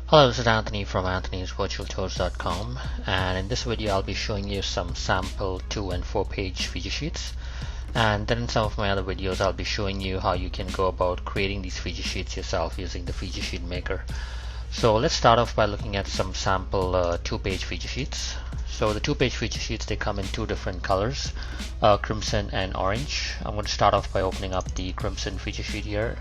Hello, this is Anthony from anthonysvirtualtours.com, and in this video I'll be showing you some sample 2 and 4 page feature sheets, and then in some of my other videos I'll be showing you how you can go about creating these feature sheets yourself using the feature sheet maker. So let's start off by looking at some sample 2-page feature sheets. So the 2-page feature sheets, they come in two different colors, crimson and orange. I'm going to start off by opening up the crimson feature sheet here.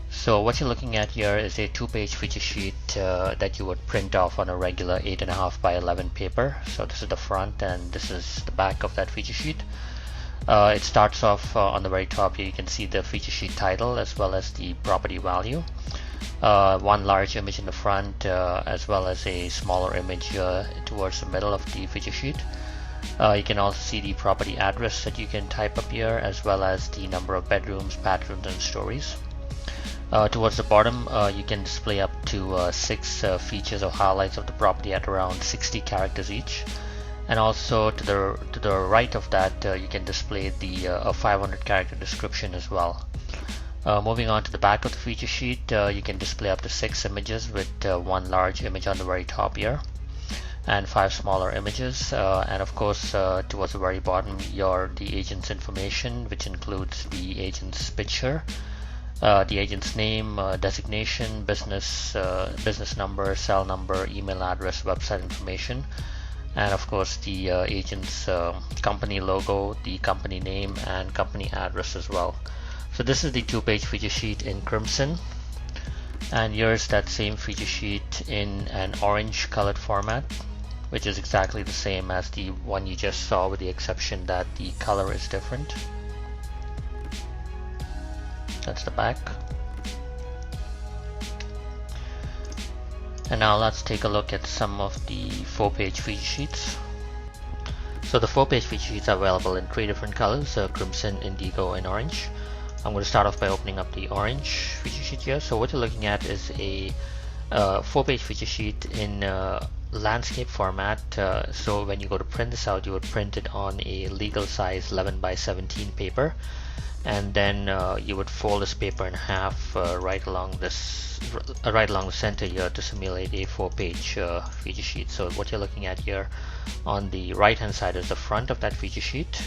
So what you're looking at here is a 2-page feature sheet that you would print off on a regular 8.5 by 11 paper. So this is the front and this is the back of that feature sheet. It starts off on the very top here. You can see the feature sheet title as well as the property value. One large image in the front as well as a smaller image towards the middle of the feature sheet. You can also see the property address that you can type up here, as well as the number of bedrooms, bathrooms, and stories. Towards the bottom, you can display up to 6 features or highlights of the property at around 60 characters each. And also to the right of that, you can display the a 500 character description as well. Moving on to the back of the feature sheet, you can display up to 6 images with one large image on the very top here and 5 smaller images, and of course towards the very bottom the agent's information, which includes the agent's picture, the agent's name, designation, business number, cell number, email address, website information, and of course the agent's company logo, the company name, and company address as well. So this is the 2-page feature sheet in crimson, and here's that same feature sheet in an orange colored format, which is exactly the same as the one you just saw, with the exception that the color is different. That's the back. And now let's take a look at some of the 4-page feature sheets. So the 4-page feature sheets are available in 3 different colors, crimson, indigo, and orange. I'm going to start off by opening up the orange feature sheet here. So what you're looking at is a 4-page feature sheet in landscape format. So when you go to print this out, you would print it on a legal size 11 by 17 paper, and then you would fold this paper in half right along the center here to simulate a 4-page feature sheet. So what you're looking at here on the right hand side is the front of that feature sheet,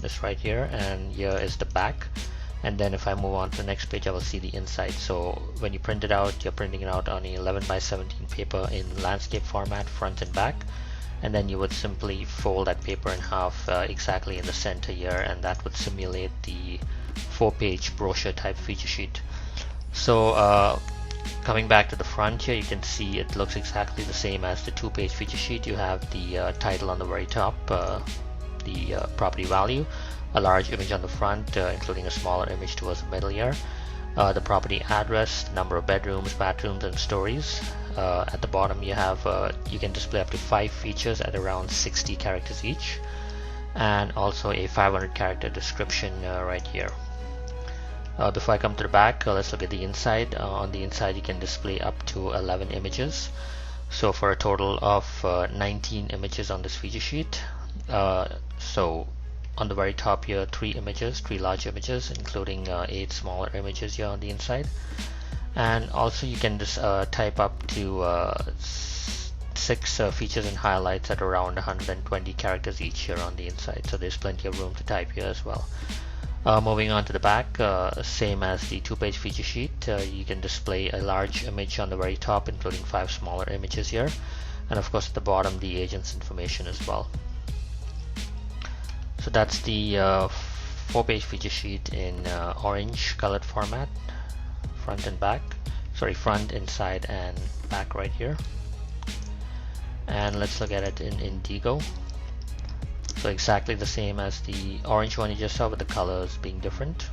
this right here, and here is the back. And then if I move on to the next page, I will see the inside. So when you print it out, you're printing it out on a 11 by 17 paper in landscape format, front and back, and then you would simply fold that paper in half exactly in the center here, and that would simulate the 4-page brochure type feature sheet. So coming back to the front here, you can see it looks exactly the same as the 2-page feature sheet. You have the title on the very top, the property value, a large image on the front, including a smaller image towards the middle here, the property address, the number of bedrooms, bathrooms, and stories. At the bottom you have you can display up to 5 features at around 60 characters each, and also a 500 character description right here. Before I come to the back, let's look at the inside. On the inside you can display up to 11 images, so for a total of 19 images on this feature sheet. So on the very top here, 3 large images, including 8 smaller images here on the inside. And also you can just type up to 6 features and highlights at around 120 characters each here on the inside. So there's plenty of room to type here as well. Moving on to the back, same as the 2-page feature sheet, you can display a large image on the very top, including 5 smaller images here, and of course at the bottom the agent's information as well. So that's the 4-page feature sheet in orange colored format, front and back, front, inside, and back right here. And let's look at it in indigo. So exactly the same as the orange one you just saw, with the colors being different.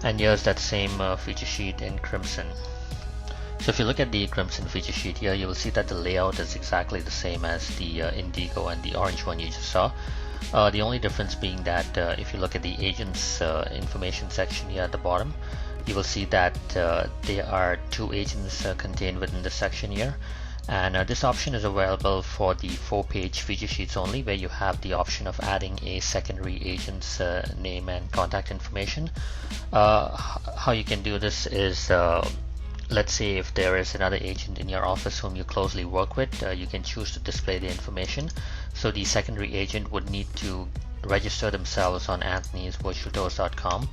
And here's that same feature sheet in crimson. So if you look at the crimson feature sheet here, you will see that the layout is exactly the same as the indigo and the orange one you just saw. The only difference being that if you look at the agent's information section here at the bottom, you will see that there are 2 agents contained within the section here. And this option is available for the 4-page feature sheets only, where you have the option of adding a secondary agent's name and contact information. How you can do this is, let's say if there is another agent in your office whom you closely work with, you can choose to display the information. So the secondary agent would need to register themselves on anthonysvirtualtours.com,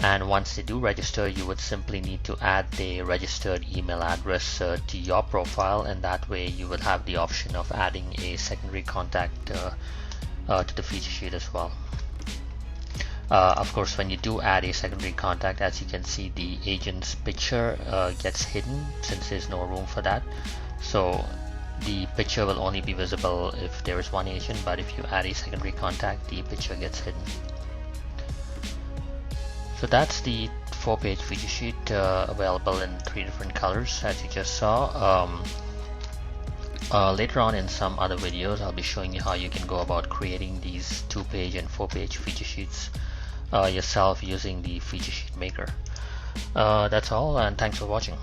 and once they do register, you would simply need to add the registered email address to your profile, and that way you will have the option of adding a secondary contact to the feature sheet as well. Of course, when you do add a secondary contact, as you can see, the agent's picture gets hidden since there's no room for that. So the picture will only be visible if there is one agent, but if you add a secondary contact, the picture gets hidden. So that's the 4-page feature sheet available in 3 different colors, as you just saw. Later on in some other videos, I'll be showing you how you can go about creating these 2-page and 4-page feature sheets yourself using the feature sheet maker. That's all, and thanks for watching.